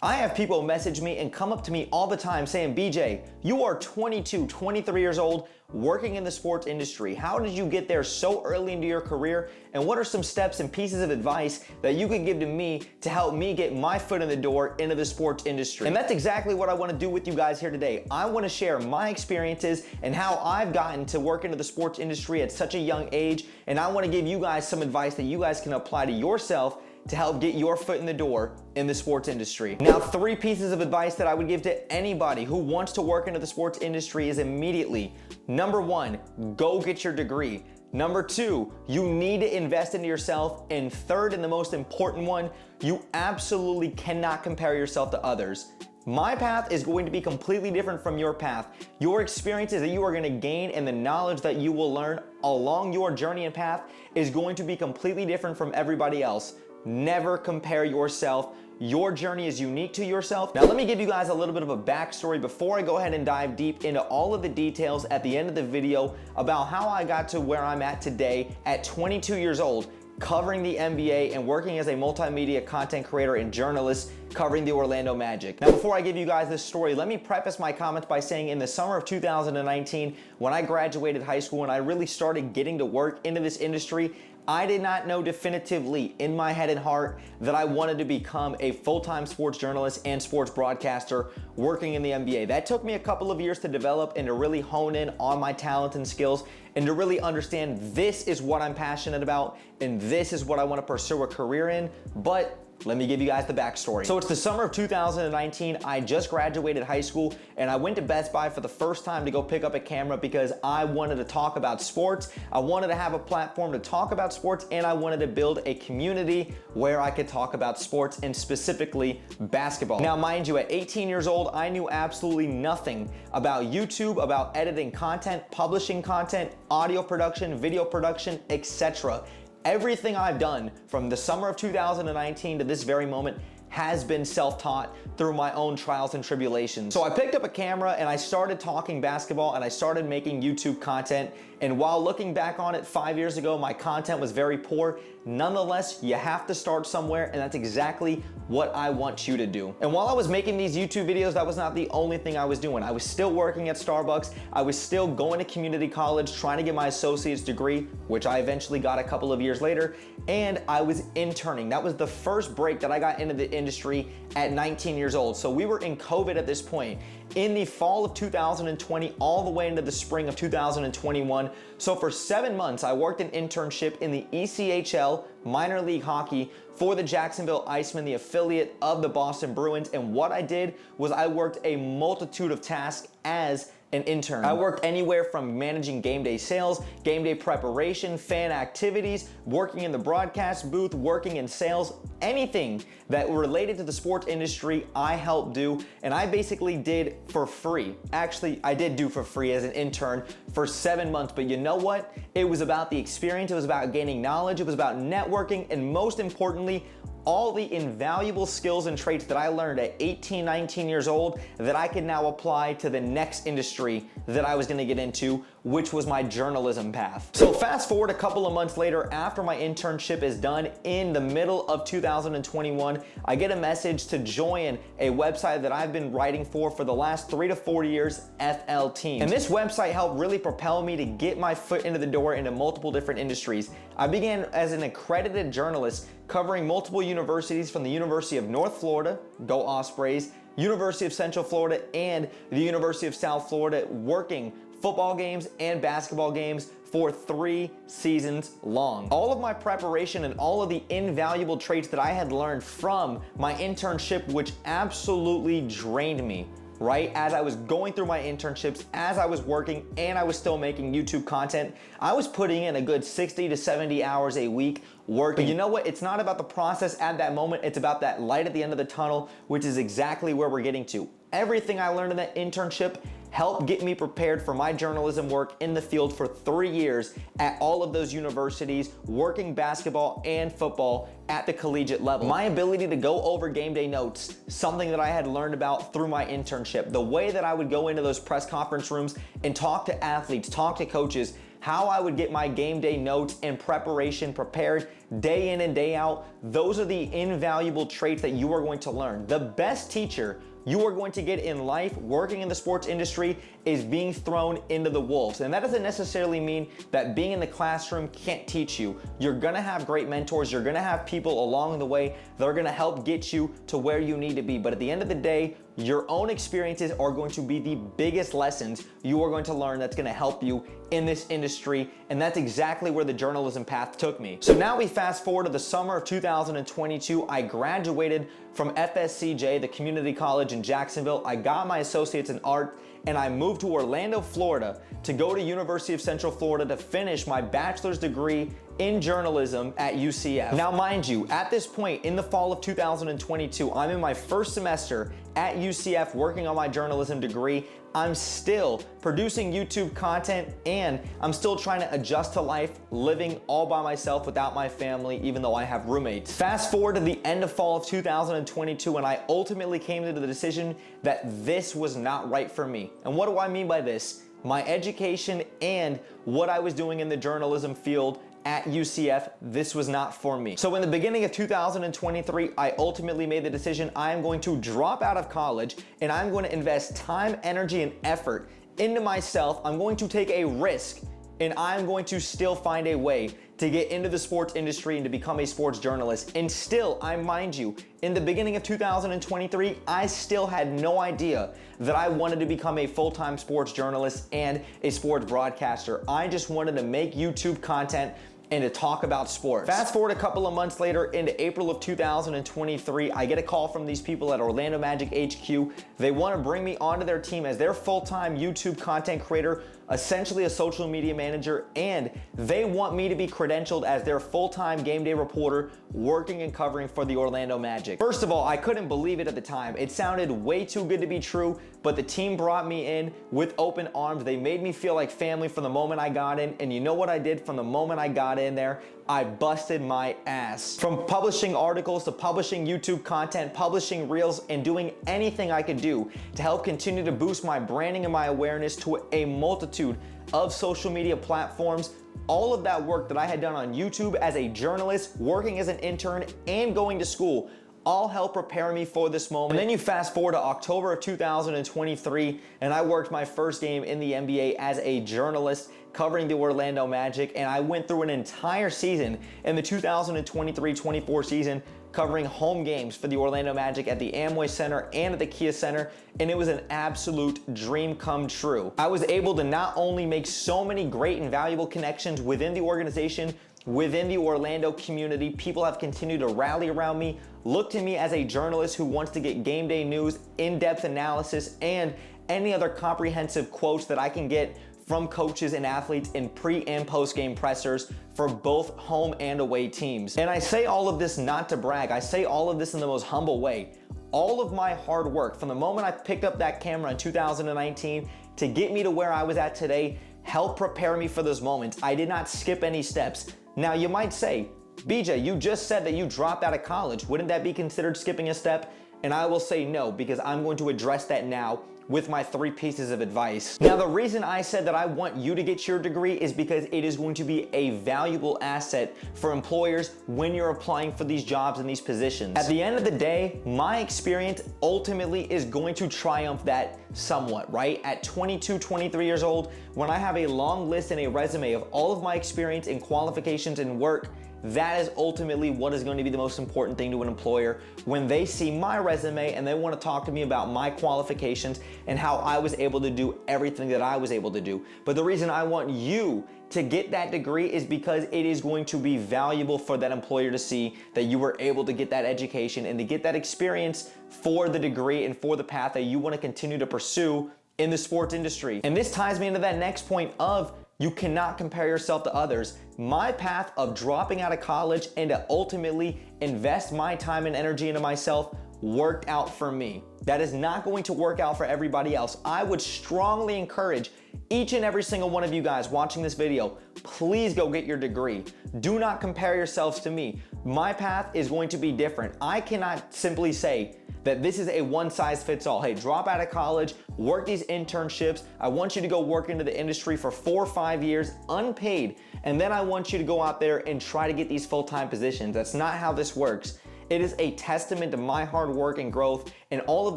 I have people message me and come up to me all the time saying, BJ, you are 22, 23 years old, working in the sports industry. How did you get there so early into your career? And what are some steps and pieces of advice that you could give to me to help me get my foot in the door into the sports industry? And that's exactly what I want to do with you guys here today. I want to share my experiences and how I've gotten to work into the sports industry at such a young age. And I want to give you guys some advice that you guys can apply to yourself to help get your foot in the door in the sports industry. Now, 3 pieces of advice that I would give to anybody who wants to work into the sports industry is immediately, number 1, go get your degree. Number 2, you need to invest into yourself. And 3rd, and the most important one, you absolutely cannot compare yourself to others. My path is going to be completely different from your path. Your experiences that you are going to gain and the knowledge that you will learn along your journey and path is going to be completely different from everybody else. Never compare yourself. Your journey is unique to yourself. Now, let me give you guys a little bit of a backstory before I go ahead and dive deep into all of the details at the end of the video about how I got to where I'm at today at 22 years old, covering the NBA and working as a multimedia content creator and journalist covering the Orlando Magic. Now, before I give you guys this story, let me preface my comments by saying in the summer of 2019, when I graduated high school and I really started getting to work into this industry, I did not know definitively in my head and heart that I wanted to become a full-time sports journalist and sports broadcaster working in the NBA. That took me a couple of years to develop and to really hone in on my talents and skills and to really understand this is what I'm passionate about and this is what I want to pursue a career in. But let me give you guys the backstory. So it's the summer of 2019. I just graduated high school and I went to Best Buy for the first time to go pick up a camera because I wanted to talk about sports. I wanted to have a platform to talk about sports and I wanted to build a community where I could talk about sports and specifically basketball. Now, mind you, at 18 years old, I knew absolutely nothing about YouTube, about editing content, publishing content, audio production, video production, etc. Everything I've done from the summer of 2019 to this very moment has been self-taught through my own trials and tribulations. So I picked up a camera and I started talking basketball and I started making YouTube content. And while looking back on it 5 years ago, my content was very poor. Nonetheless, you have to start somewhere, and that's exactly what I want you to do. And while I was making these YouTube videos, that was not the only thing I was doing. I was still working at Starbucks. I was still going to community college, trying to get my associate's degree, which I eventually got a couple of years later. And I was interning. That was the first break that I got into the industry at 19 years old. So we were in COVID at this point. In the fall of 2020, all the way into the spring of 2021. So for 7 months, I worked an internship in the ECHL, minor league hockey, for the Jacksonville Icemen, the affiliate of the Boston Bruins. And what I did was I worked a multitude of tasks as an intern. I worked anywhere from managing game day sales, game day preparation, fan activities, working in the broadcast booth, working in sales, anything that related to the sports industry, I helped do, and I basically did for free. Actually, I did do for free as an intern for 7 months, but you know what? It was about the experience, it was about gaining knowledge, it was about networking, and most importantly, all the invaluable skills and traits that I learned at 18, 19 years old that I could now apply to the next industry that I was gonna get into, which was my journalism path. So fast forward a couple of months later, after my internship is done in the middle of 2021, I get a message to join a website that I've been writing for the last 3 to 4 years, FL Teams. And this website helped really propel me to get my foot into the door into multiple different industries. I began as an accredited journalist covering multiple universities from the University of North Florida, go Ospreys, University of Central Florida, and the University of South Florida, working football games and basketball games for 3 seasons long. All of my preparation and all of the invaluable traits that I had learned from my internship, which absolutely drained me, right? As I was going through my internships, as I was working, and I was still making YouTube content, I was putting in a good 60 to 70 hours a week working. But you know what? It's not about the process at that moment. It's about that light at the end of the tunnel, which is exactly where we're getting to. Everything I learned in that internship helped get me prepared for my journalism work in the field for 3 years at all of those universities, working basketball and football at the collegiate level. My ability to go over game day notes, something that I had learned about through my internship, the way that I would go into those press conference rooms and talk to athletes, talk to coaches, how I would get my game day notes and preparation prepared, day in and day out, those are the invaluable traits that you are going to learn. The best teacher you are going to get in life working in the sports industry is being thrown into the wolves. And that doesn't necessarily mean that being in the classroom can't teach you. You're gonna have great mentors, you're gonna have people along the way that are gonna help get you to where you need to be. But at the end of the day, your own experiences are going to be the biggest lessons you are going to learn that's gonna help you in this industry, and that's exactly where the journalism path took me. So now we fast forward to the summer of 2022. I graduated from FSCJ, the community college in Jacksonville. I got my associates in art, and I moved to Orlando, Florida to go to University of Central Florida to finish my bachelor's degree in journalism at UCF. Now, mind you, at this point in the fall of 2022, I'm in my first semester at UCF working on my journalism degree. I'm still producing YouTube content, and I'm still trying to adjust to life, living all by myself without my family, even though I have roommates. Fast forward to the end of fall of 2022, and I ultimately came to the decision that this was not right for me. And what do I mean by this? My education and what I was doing in the journalism field at UCF, this was not for me. So in the beginning of 2023, I ultimately made the decision I am going to drop out of college and I'm going to invest time, energy, and effort into myself. I'm going to take a risk and I'm going to still find a way to get into the sports industry and to become a sports journalist. And still, I mind you, in the beginning of 2023, I still had no idea that I wanted to become a full-time sports journalist and a sports broadcaster. I just wanted to make YouTube content and to talk about sports. Fast forward a couple of months later into April of 2023, I get a call from these people at Orlando Magic HQ. They want to bring me onto their team as their full-time YouTube content creator, essentially a social media manager, and they want me to be credentialed as their full-time game day reporter working and covering for the Orlando Magic. First of all, I couldn't believe it at the time. It sounded way too good to be true, but the team brought me in with open arms. They made me feel like family from the moment I got in, and you know what I did from the moment I got in there? I busted my ass. From publishing articles to publishing YouTube content, publishing reels, and doing anything I could do to help continue to boost my branding and my awareness to a multitude of social media platforms. All of that work that I had done on YouTube as a journalist, working as an intern, and going to school all help prepare me for this moment. And then you fast forward to October of 2023, and I worked my first game in the NBA as a journalist covering the Orlando Magic, and I went through an entire season in the 2023-24 season covering home games for the Orlando Magic at the Amway Center and at the Kia Center, and it was an absolute dream come true. I was able to not only make so many great and valuable connections within the organization, within the Orlando community, people have continued to rally around me, look to me as a journalist who wants to get game day news, in-depth analysis, and any other comprehensive quotes that I can get from coaches and athletes in pre and post game pressers for both home and away teams. And I say all of this not to brag, I say all of this in the most humble way. All of my hard work from the moment I picked up that camera in 2019 to get me to where I was at today helped prepare me for those moments. I did not skip any steps. Now you might say, BJ, you just said that you dropped out of college. Wouldn't that be considered skipping a step? And I will say no, because I'm going to address that now with my 3 pieces of advice. Now, the reason I said that I want you to get your degree is because it is going to be a valuable asset for employers when you're applying for these jobs and these positions. At the end of the day, my experience ultimately is going to triumph that somewhat, right? At 22, 23 years old, when I have a long list and a resume of all of my experience and qualifications and work, that is ultimately what is going to be the most important thing to an employer when they see my resume and they want to talk to me about my qualifications and how I was able to do everything that I was able to do. But the reason I want you to get that degree is because it is going to be valuable for that employer to see that you were able to get that education and to get that experience for the degree and for the path that you want to continue to pursue in the sports industry. And this ties me into that next point of you cannot compare yourself to others. My path of dropping out of college and to ultimately invest my time and energy into myself worked out for me. That is not going to work out for everybody else. I would strongly encourage each and every single one of you guys watching this video, please go get your degree. Do not compare yourselves to me. My path is going to be different. I cannot simply say that this is a one size fits all. Hey, drop out of college, work these internships. I want you to go work into the industry for 4 or 5 years unpaid. And then I want you to go out there and try to get these full-time positions. That's not how this works. It is a testament to my hard work and growth and all of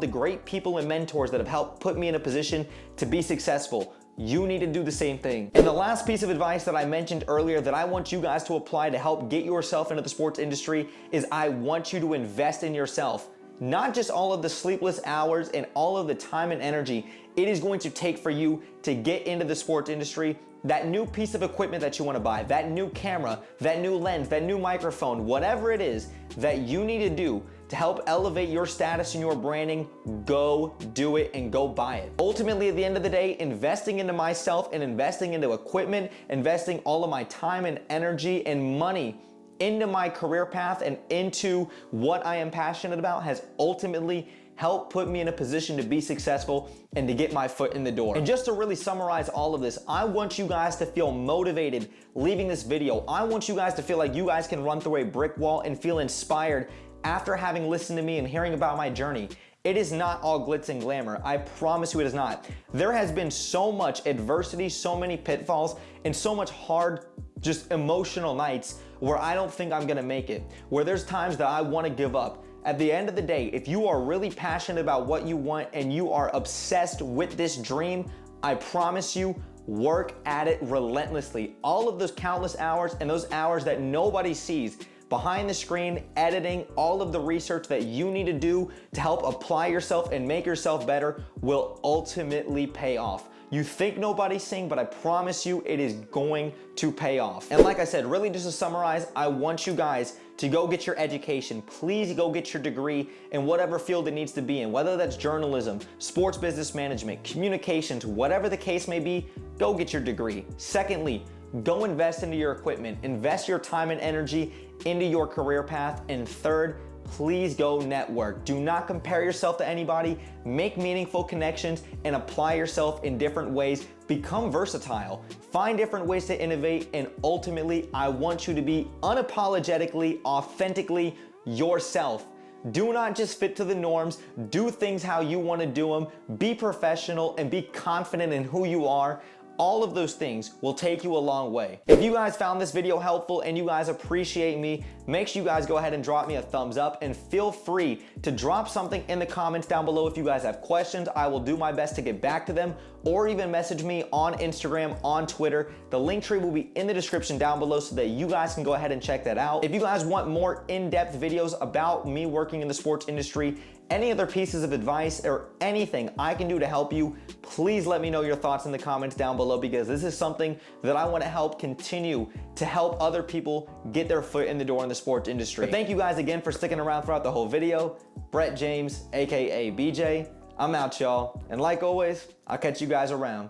the great people and mentors that have helped put me in a position to be successful. You need to do the same thing. And the last piece of advice that I mentioned earlier that I want you guys to apply to help get yourself into the sports industry is I want you to invest in yourself. Not just all of the sleepless hours and all of the time and energy it is going to take for you to get into the sports industry, that new piece of equipment that you want to buy, that new camera, that new lens, that new microphone, whatever it is that you need to do to help elevate your status and your branding, go do it and go buy it. Ultimately, at the end of the day, investing into myself and investing into equipment, investing all of my time and energy and money into my career path and into what I am passionate about has ultimately helped put me in a position to be successful and to get my foot in the door. And just to really summarize all of this, I want you guys to feel motivated leaving this video. I want you guys to feel like you guys can run through a brick wall and feel inspired after having listened to me and hearing about my journey. It is not all glitz and glamour. I promise you it is not. There has been so much adversity, so many pitfalls, and so much hard, just emotional nights where I don't think I'm gonna make it, where there's times that I wanna give up. At the end of the day, if you are really passionate about what you want and you are obsessed with this dream, I promise you, work at it relentlessly. All of those countless hours and those hours that nobody sees behind the screen, editing, all of the research that you need to do to help apply yourself and make yourself better will ultimately pay off. You think nobody's seeing, but I promise you it is going to pay off. And like I said, really just to summarize, I want you guys to go get your education. Please go get your degree in whatever field it needs to be in, whether that's journalism, sports business management, communications, whatever the case may be, go get your degree. Secondly, go invest into your equipment, invest your time and energy into your career path. And third, please go network. Do not compare yourself to anybody. Make meaningful connections and apply yourself in different ways. Become versatile. Find different ways to innovate. And ultimately, I want you to be unapologetically, authentically yourself. Do not just fit to the norms. Do things how you want to do them. Be professional and be confident in who you are. All of those things will take you a long way. If you guys found this video helpful and you guys appreciate me, make sure you guys go ahead and drop me a thumbs up, and feel free to drop something in the comments down below if you guys have questions. I will do my best to get back to them, or even message me on Instagram, on Twitter. The link tree will be in the description down below so that you guys can go ahead and check that out. If you guys want more in-depth videos about me working in the sports industry, any other pieces of advice or anything I can do to help you, please let me know your thoughts in the comments down below, because this is something that I want to help continue to help other people get their foot in the door in the sports industry. But thank you guys again for sticking around throughout the whole video. Brett James, AKA BJ, I'm out, y'all. And like always, I'll catch you guys around.